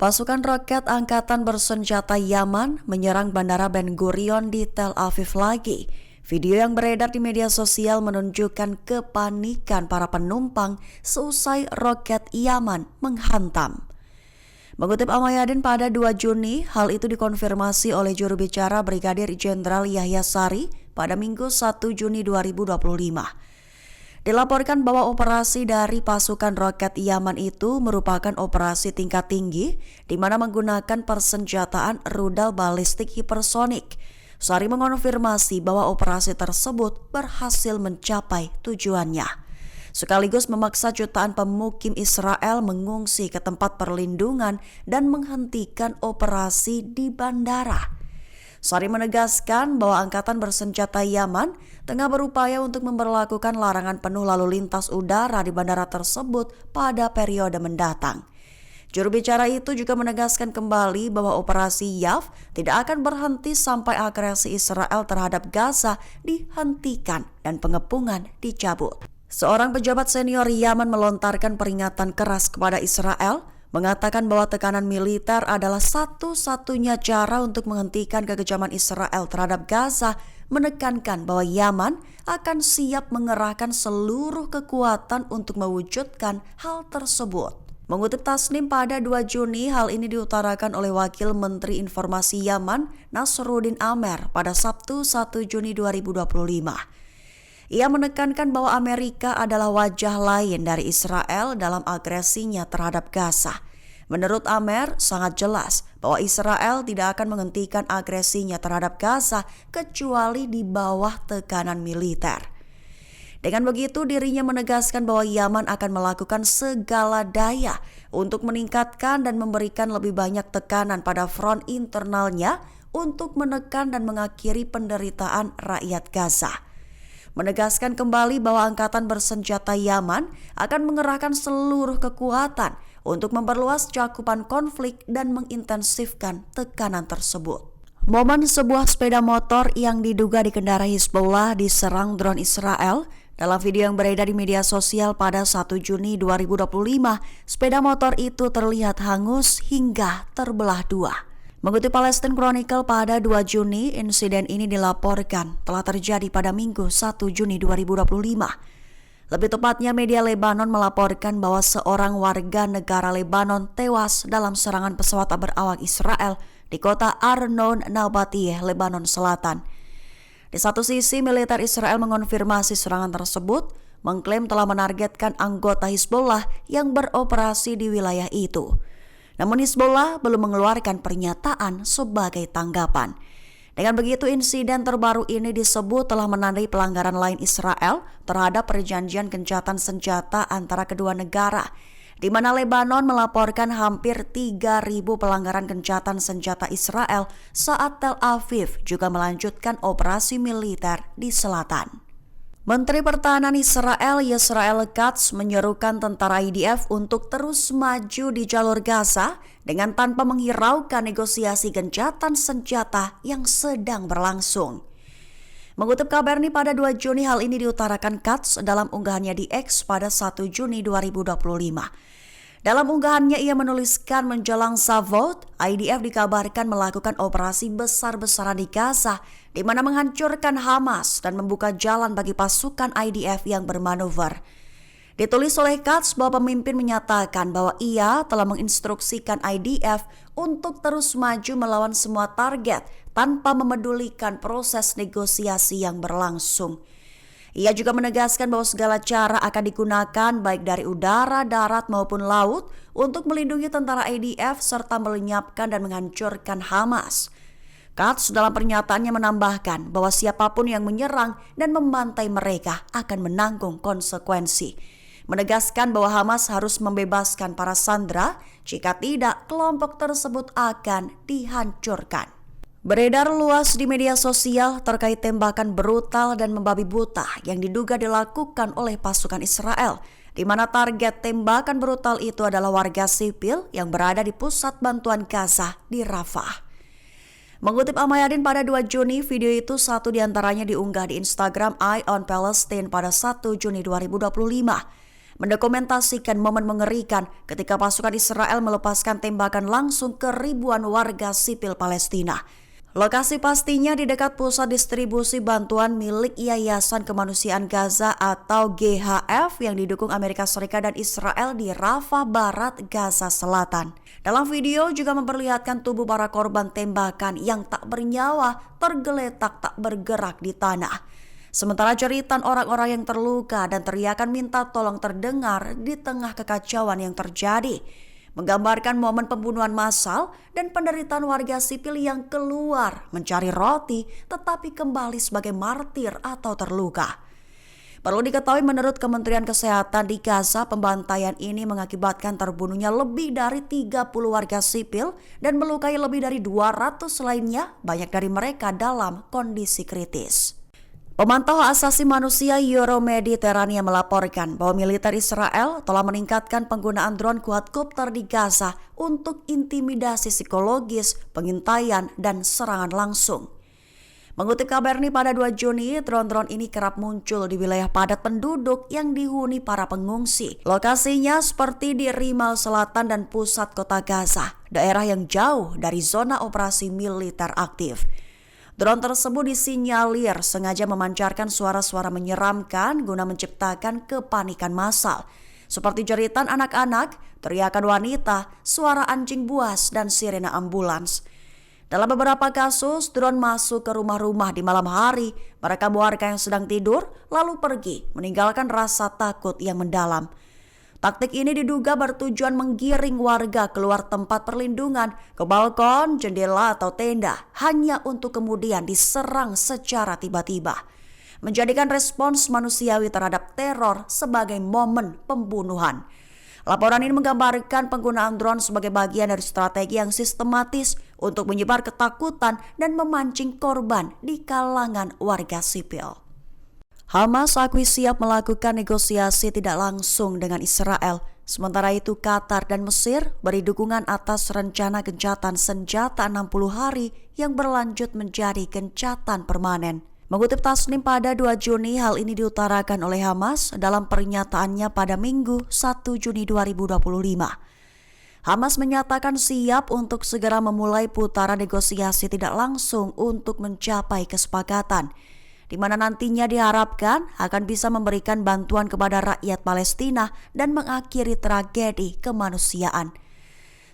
Pasukan roket Angkatan Bersenjata Yaman menyerang Bandara Ben Gurion di Tel Aviv lagi. Video yang beredar di media sosial menunjukkan kepanikan para penumpang seusai roket Yaman menghantam. Mengutip Al-Mayadin pada 2 Juni, hal itu dikonfirmasi oleh juru bicara Brigadir Jenderal Yahya Sari pada Minggu 1 Juni 2025. Dilaporkan bahwa operasi dari pasukan roket Yaman itu merupakan operasi tingkat tinggi di mana menggunakan persenjataan rudal balistik hipersonik. Sari mengonfirmasi bahwa operasi tersebut berhasil mencapai tujuannya, sekaligus memaksa jutaan pemukim Israel mengungsi ke tempat perlindungan dan menghentikan operasi di bandara. Sari menegaskan bahwa Angkatan Bersenjata Yaman tengah berupaya untuk memberlakukan larangan penuh lalu lintas udara di bandara tersebut pada periode mendatang. Juru bicara itu juga menegaskan kembali bahwa operasi YAF tidak akan berhenti sampai agresi Israel terhadap Gaza dihentikan dan pengepungan dicabut. Seorang pejabat senior Yaman melontarkan peringatan keras kepada Israel, mengatakan bahwa tekanan militer adalah satu-satunya cara untuk menghentikan kekejaman Israel terhadap Gaza, menekankan bahwa Yaman akan siap mengerahkan seluruh kekuatan untuk mewujudkan hal tersebut. Mengutip Tasnim pada 2 Juni, hal ini diutarakan oleh Wakil Menteri Informasi Yaman, Nasruddin Amer, pada Sabtu 1 Juni 2025. Ia menekankan bahwa Amerika adalah wajah lain dari Israel dalam agresinya terhadap Gaza. Menurut Amer, sangat jelas bahwa Israel tidak akan menghentikan agresinya terhadap Gaza kecuali di bawah tekanan militer. Dengan begitu, dirinya menegaskan bahwa Yaman akan melakukan segala daya untuk meningkatkan dan memberikan lebih banyak tekanan pada front internalnya untuk menekan dan mengakhiri penderitaan rakyat Gaza. Menegaskan kembali bahwa Angkatan Bersenjata Yaman akan mengerahkan seluruh kekuatan untuk memperluas cakupan konflik dan mengintensifkan tekanan tersebut. Momen sebuah sepeda motor yang diduga dikendarai Hizbullah diserang drone Israel. Dalam video yang beredar di media sosial pada 1 Juni 2025, sepeda motor itu terlihat hangus hingga terbelah dua. Mengutip Palestine Chronicle pada 2 Juni, insiden ini dilaporkan telah terjadi pada Minggu 1 Juni 2025. Lebih tepatnya, media Lebanon melaporkan bahwa seorang warga negara Lebanon tewas dalam serangan pesawat berawak Israel di kota Arnon Nabatiyeh, Lebanon Selatan. Di satu sisi, militer Israel mengonfirmasi serangan tersebut, mengklaim telah menargetkan anggota Hizbullah yang beroperasi di wilayah itu. Namun Hizbullah belum mengeluarkan pernyataan sebagai tanggapan. Dengan begitu, insiden terbaru ini disebut telah menandai pelanggaran lain Israel terhadap perjanjian gencatan senjata antara kedua negara, di mana Lebanon melaporkan hampir 3.000 pelanggaran gencatan senjata Israel saat Tel Aviv juga melanjutkan operasi militer di selatan. Menteri Pertahanan Israel Yisrael Katz menyerukan tentara IDF untuk terus maju di jalur Gaza dengan tanpa menghiraukan negosiasi gencatan senjata yang sedang berlangsung. Mengutip kabar ini pada 2 Juni, hal ini diutarakan Katz dalam unggahannya di X pada 1 Juni 2025. Dalam unggahannya ia menuliskan menjelang Shavuot, IDF dikabarkan melakukan operasi besar-besaran di Gaza di mana menghancurkan Hamas dan membuka jalan bagi pasukan IDF yang bermanuver. Ditulis oleh Katz bahwa pemimpin menyatakan bahwa ia telah menginstruksikan IDF untuk terus maju melawan semua target tanpa memedulikan proses negosiasi yang berlangsung. Ia juga menegaskan bahwa segala cara akan digunakan baik dari udara, darat maupun laut untuk melindungi tentara IDF serta melenyapkan dan menghancurkan Hamas. Katz dalam pernyataannya menambahkan bahwa siapapun yang menyerang dan membantai mereka akan menanggung konsekuensi. Menegaskan bahwa Hamas harus membebaskan para sandera, jika tidak kelompok tersebut akan dihancurkan. Beredar luas di media sosial terkait tembakan brutal dan membabi buta yang diduga dilakukan oleh pasukan Israel, di mana target tembakan brutal itu adalah warga sipil yang berada di pusat bantuan Gaza di Rafah. Mengutip Al-Mayadin pada 2 Juni, video itu satu diantaranya diunggah di Instagram Eye on Palestine pada 1 Juni 2025. mendokumentasikan momen mengerikan ketika pasukan Israel melepaskan tembakan langsung ke ribuan warga sipil Palestina. Lokasi pastinya di dekat pusat distribusi bantuan milik Yayasan Kemanusiaan Gaza atau GHF yang didukung Amerika Serikat dan Israel di Rafah Barat, Gaza Selatan. Dalam video juga memperlihatkan tubuh para korban tembakan yang tak bernyawa tergeletak tak bergerak di tanah. Sementara jeritan orang-orang yang terluka dan teriakan minta tolong terdengar di tengah kekacauan yang terjadi, menggambarkan momen pembunuhan massal dan penderitaan warga sipil yang keluar mencari roti tetapi kembali sebagai martir atau terluka. Perlu diketahui menurut Kementerian Kesehatan di Gaza, pembantaian ini mengakibatkan terbunuhnya lebih dari 30 warga sipil dan melukai lebih dari 200 lainnya, banyak dari mereka dalam kondisi kritis. Pemantau hak asasi manusia Euro-Mediterania melaporkan bahwa militer Israel telah meningkatkan penggunaan drone quadcopter di Gaza untuk intimidasi psikologis, pengintaian, dan serangan langsung. Mengutip Kabarni pada 2 Juni, drone-drone ini kerap muncul di wilayah padat penduduk yang dihuni para pengungsi. Lokasinya seperti di Rimal Selatan dan pusat kota Gaza, daerah yang jauh dari zona operasi militer aktif. Drone tersebut disinyalir sengaja memancarkan suara-suara menyeramkan guna menciptakan kepanikan massal, seperti jeritan anak-anak, teriakan wanita, suara anjing buas, dan sirene ambulans. Dalam beberapa kasus, drone masuk ke rumah-rumah di malam hari, merekam warga yang sedang tidur, lalu pergi, meninggalkan rasa takut yang mendalam. Taktik ini diduga bertujuan menggiring warga keluar tempat perlindungan ke balkon, jendela, atau tenda hanya untuk kemudian diserang secara tiba-tiba, menjadikan respons manusiawi terhadap teror sebagai momen pembunuhan. Laporan ini menggambarkan penggunaan drone sebagai bagian dari strategi yang sistematis untuk menyebar ketakutan dan memancing korban di kalangan warga sipil. Hamas akui siap melakukan negosiasi tidak langsung dengan Israel. Sementara itu Qatar dan Mesir beri dukungan atas rencana gencatan senjata 60 hari yang berlanjut menjadi gencatan permanen. Mengutip Tasnim pada 2 Juni, hal ini diutarakan oleh Hamas dalam pernyataannya pada Minggu 1 Juni 2025. Hamas menyatakan siap untuk segera memulai putaran negosiasi tidak langsung untuk mencapai kesepakatan, di mana nantinya diharapkan akan bisa memberikan bantuan kepada rakyat Palestina dan mengakhiri tragedi kemanusiaan.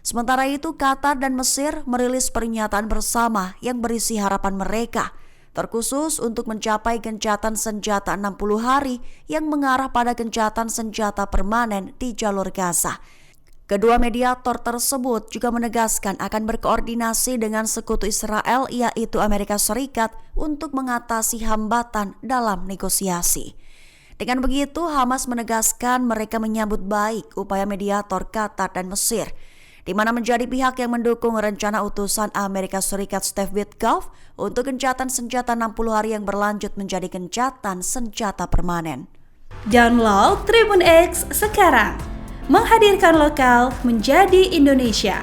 Sementara itu, Qatar dan Mesir merilis pernyataan bersama yang berisi harapan mereka, terkhusus untuk mencapai gencatan senjata 60 hari yang mengarah pada gencatan senjata permanen di jalur Gaza. Kedua mediator tersebut juga menegaskan akan berkoordinasi dengan sekutu Israel yaitu Amerika Serikat untuk mengatasi hambatan dalam negosiasi. Dengan begitu, Hamas menegaskan mereka menyambut baik upaya mediator Qatar dan Mesir, di mana menjadi pihak yang mendukung rencana utusan Amerika Serikat Steve Witkoff untuk gencatan senjata 60 hari yang berlanjut menjadi gencatan senjata permanen. Download Tribun X sekarang, menghadirkan lokal menjadi Indonesia.